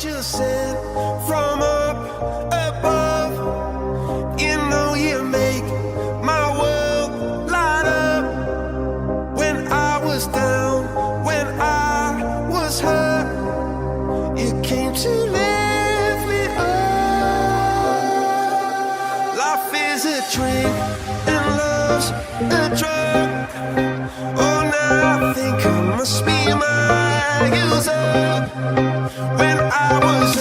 angel sent from up above. You know you make my world light up. When I was down, when I was hurt, you came to lift me up. Life is a drink and love's a drug. Oh, now I think I must be my user. When I was